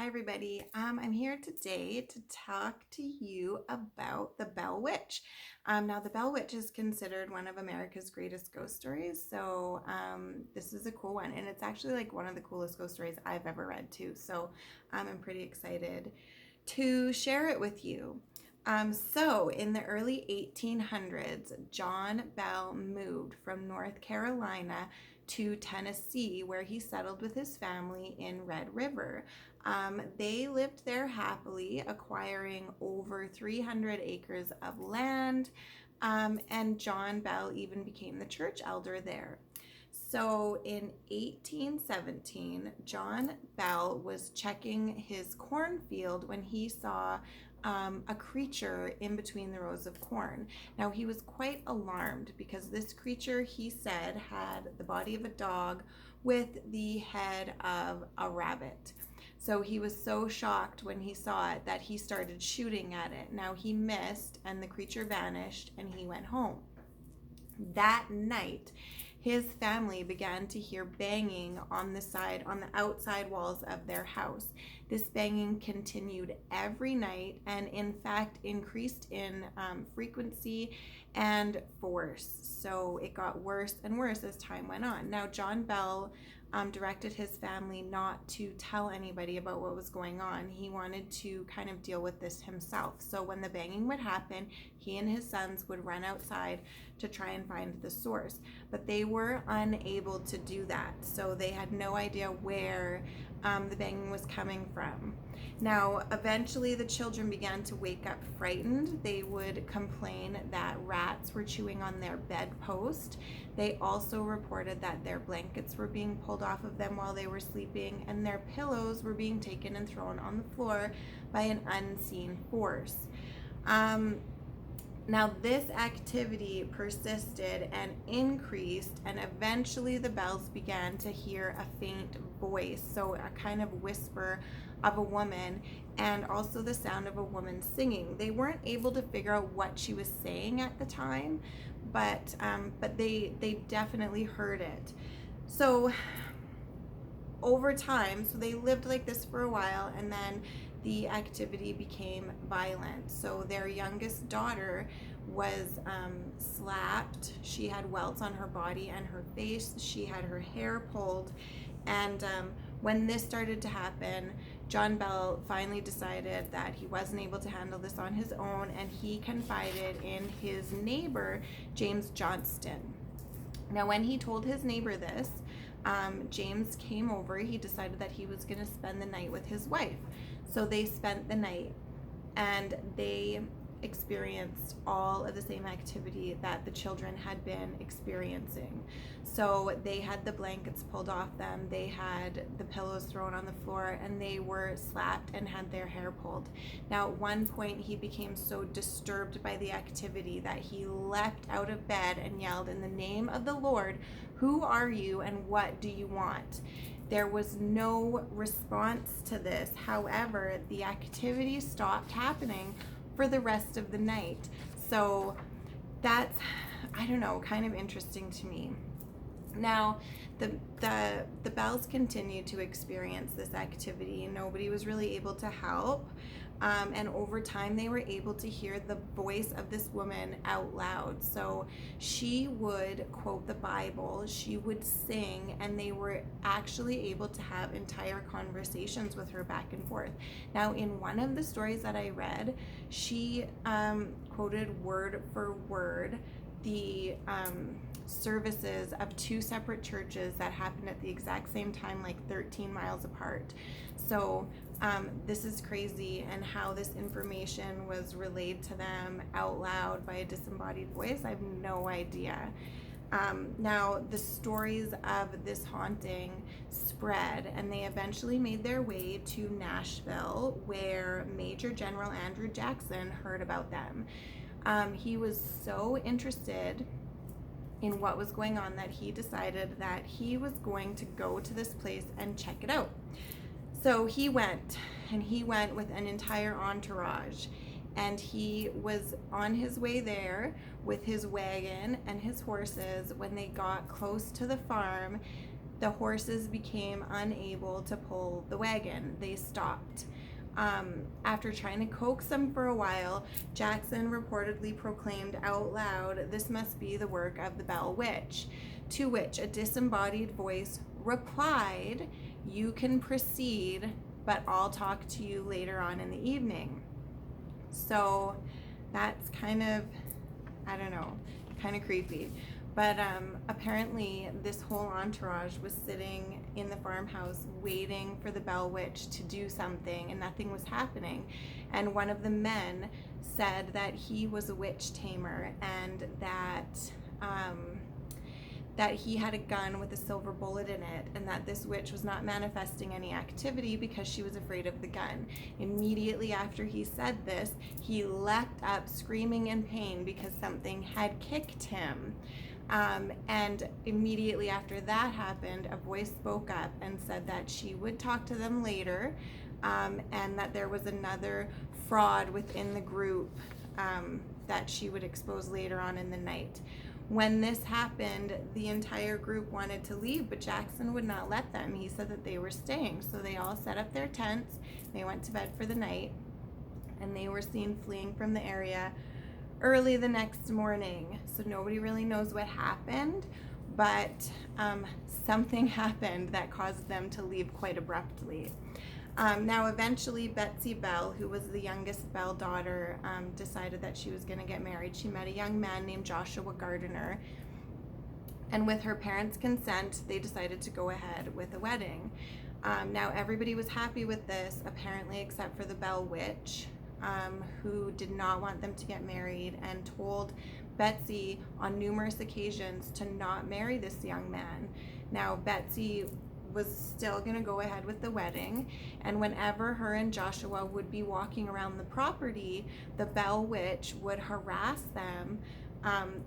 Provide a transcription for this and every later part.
Hi everybody. I'm here today to talk to you about the Bell Witch. Now the Bell Witch is considered one of America's greatest ghost stories, so this is a cool one, and it's actually like one of the coolest ghost stories I've ever read too. So I'm pretty excited to share it with you. So in the early 1800s, John Bell moved from North Carolina to Tennessee, where he settled with his family in Red River. They lived there happily, acquiring over 300 acres of land, and John Bell even became the church elder there. So in 1817, John Bell was checking his cornfield when he saw a creature in between the rows of corn. Now he was quite alarmed because this creature, he said, had the body of a dog with the head of a rabbit. So he was so shocked when he saw it that he started shooting at it. Now he missed and the creature vanished and he went home. That night, his family began to hear banging on the outside walls of their house. This banging continued every night and in fact increased in frequency and force. So it got worse and worse as time went on. Now John Bell directed his family not to tell anybody about what was going on. He wanted to kind of deal with this himself. So when the banging would happen, he and his sons would run outside to try and find the source. But they were unable to do that. So they had no idea where the banging was coming from. Now, eventually the children began to wake up frightened. They would complain that rats were chewing on their bedpost. They also reported that their blankets were being pulled off of them while they were sleeping, and their pillows were being taken and thrown on the floor by an unseen force. Now, this activity persisted and increased, and eventually the Bells began to hear a faint voice, so a kind of whisper of a woman, and also the sound of a woman singing. They weren't able to figure out what she was saying at the time, but they definitely heard it. So over time, so they lived like this for a while, and then the activity became violent. So their youngest daughter was slapped. She had welts on her body and her face. She had her hair pulled. And when this started to happen, John Bell finally decided that he wasn't able to handle this on his own, and he confided in his neighbor, James Johnston. Now, when he told his neighbor this, James came over. He decided that he was going to spend the night with his wife. So they spent the night, and they experienced all of the same activity that the children had been experiencing. So they had the blankets pulled off them, they had the pillows thrown on the floor, and they were slapped and had their hair pulled. Now at one point he became so disturbed by the activity that he leapt out of bed and yelled, "In the name of the Lord, who are you and what do you want?" There was no response to this. However, the activity stopped happening for the rest of the night. So that's, I don't know, kind of interesting to me. Now, the Bells continued to experience this activity. Nobody was really able to help. And over time, they were able to hear the voice of this woman out loud. So she would quote the Bible, she would sing, and they were actually able to have entire conversations with her back and forth. Now, in one of the stories that I read, she quoted word for word the services of two separate churches that happened at the exact same time, like 13 miles apart. So this is crazy, and how this information was relayed to them out loud by a disembodied voice, I have no idea. Now, the stories of this haunting spread, and they eventually made their way to Nashville, where Major General Andrew Jackson heard about them. He was so interested in what was going on that he decided that he was going to go to this place and check it out. So he went, and he went with an entire entourage, and he was on his way there with his wagon and his horses. When they got close to the farm, the horses became unable to pull the wagon. They stopped. After trying to coax them for a while, Jackson reportedly proclaimed out loud, "This must be the work of the Bell Witch," to which a disembodied voice replied, "You can proceed, but I'll talk to you later on in the evening." So that's kind of, I don't know, kind of creepy. But apparently this whole entourage was sitting in the farmhouse waiting for the Bell Witch to do something, and nothing was happening. And one of the men said that he was a witch tamer, and that he had a gun with a silver bullet in it, and that this witch was not manifesting any activity because she was afraid of the gun. Immediately after he said this, he leapt up screaming in pain because something had kicked him. And immediately after that happened, a voice spoke up and said that she would talk to them later, and that there was another fraud within the group that she would expose later on in the night. When this happened, the entire group wanted to leave, but Jackson would not let them. He said that they were staying. So they all set up their tents, they went to bed for the night, and they were seen fleeing from the area early the next morning. So nobody really knows what happened, but something happened that caused them to leave quite abruptly. Now eventually Betsy Bell, who was the youngest Bell daughter, decided that she was going to get married. She met a young man named Joshua Gardiner, and with her parents' consent, they decided to go ahead with a wedding. Now everybody was happy with this, apparently, except for the Bell Witch, who did not want them to get married and told Betsy on numerous occasions to not marry this young man. Now Betsy was still going to go ahead with the wedding, and whenever her and Joshua would be walking around the property, the Bell Witch would harass them,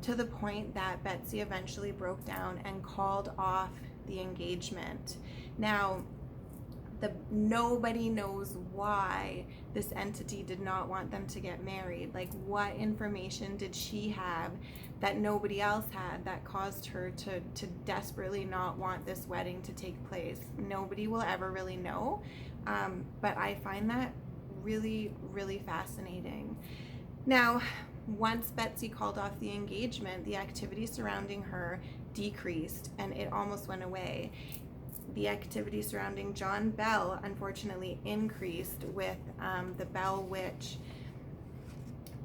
to the point that Betsy eventually broke down and called off the engagement. Now nobody knows why this entity did not want them to get married. Like, what information did she have that nobody else had that caused her to desperately not want this wedding to take place? Nobody will ever really know, but I find that really, really fascinating. Now, once Betsy called off the engagement, the activity surrounding her decreased and it almost went away. The activity surrounding John Bell, unfortunately, increased with the Bell Witch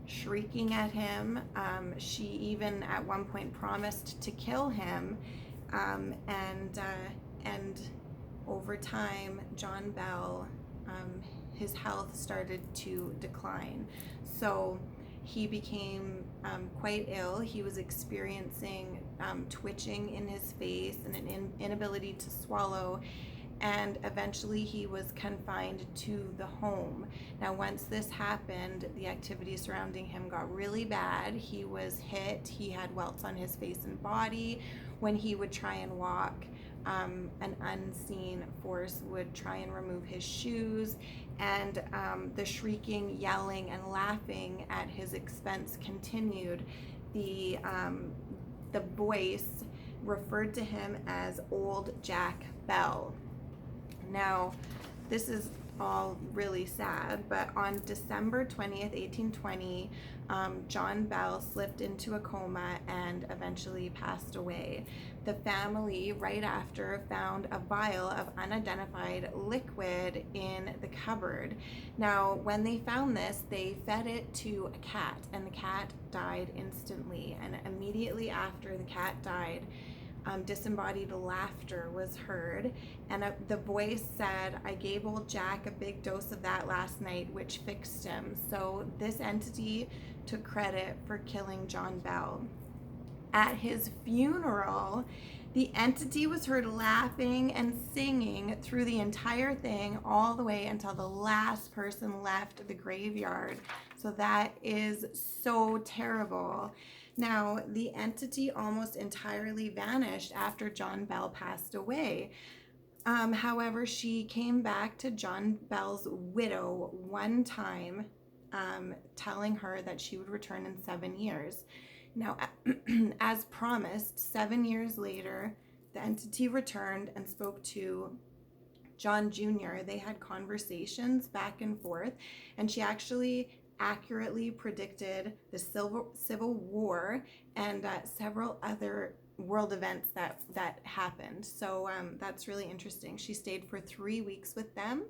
shrieking at him. She even at one point promised to kill him, and over time, John Bell, his health started to decline. So he became quite ill. He was experiencing twitching in his face and an inability to swallow, and eventually he was confined to the home. Now, once this happened, the activity surrounding him got really bad. He was hit, he had welts on his face and body. When he would try and walk, an unseen force would try and remove his shoes, and the shrieking, yelling, and laughing at his expense continued. The voice referred to him as Old Jack Bell. Now, this is all really sad, but on December 20th, 1820, John Bell slipped into a coma and eventually passed away. The family, right after, found a vial of unidentified liquid in the cupboard. Now, when they found this, they fed it to a cat, and the cat died instantly. And immediately after the cat died, disembodied laughter was heard, and the voice said, "I gave old Jack a big dose of that last night, which fixed him." So this entity took credit for killing John Bell. At his funeral, the entity was heard laughing and singing through the entire thing, all the way until the last person left the graveyard. So that is so terrible. Now, the entity almost entirely vanished after John Bell passed away. However, she came back to John Bell's widow one time, telling her that she would return in 7 years. Now, as promised, 7 years later, the entity returned and spoke to John Jr. They had conversations back and forth, and she actually accurately predicted the Civil War and several other world events that happened. So that's really interesting. She stayed for 3 weeks with them,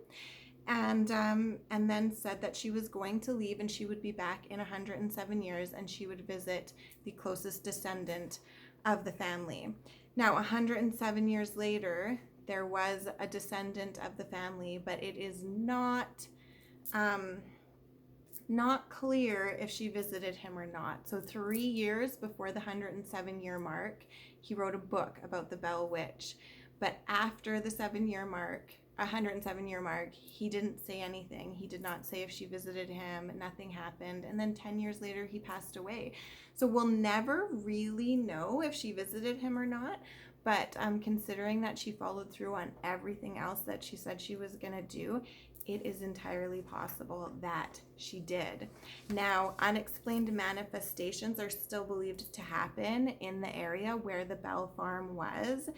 and then said that she was going to leave and she would be back in 107 years, and she would visit the closest descendant of the family. Now, 107 years later, there was a descendant of the family, but it is not clear if she visited him or not. So 3 years before the 107-year mark, he wrote a book about the Bell Witch. But after the 7-year mark, 107-year mark, he didn't say anything. He did not say if she visited him. Nothing happened. And then 10 years later, he passed away. So we'll never really know if she visited him or not. But considering that she followed through on everything else that she said she was going to do, it is entirely possible that she did. Now, unexplained manifestations are still believed to happen in the area where the Bell Farm was.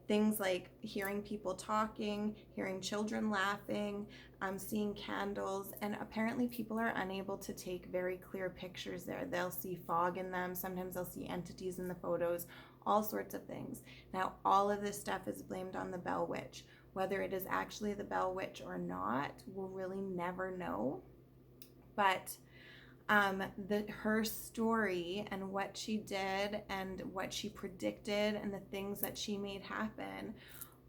Things like hearing people talking, hearing children laughing, seeing candles, and apparently people are unable to take very clear pictures there. They'll see fog in them, sometimes they'll see entities in the photos, all sorts of things. Now, all of this stuff is blamed on the Bell Witch. Whether it is actually the Bell Witch or not, we'll really never know. But her story and what she did and what she predicted and the things that she made happen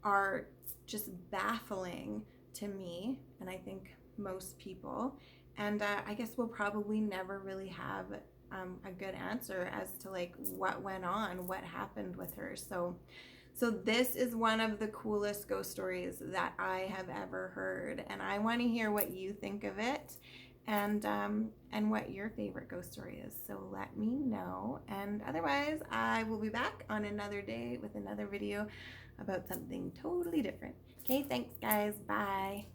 are just baffling to me, and I think most people. And I guess we'll probably never really have a good answer as to like what went on, what happened with her. So this is one of the coolest ghost stories that I have ever heard, and I want to hear what you think of it, and what your favorite ghost story is. So let me know, and otherwise I will be back on another day with another video about something totally different. Okay, thanks guys, bye.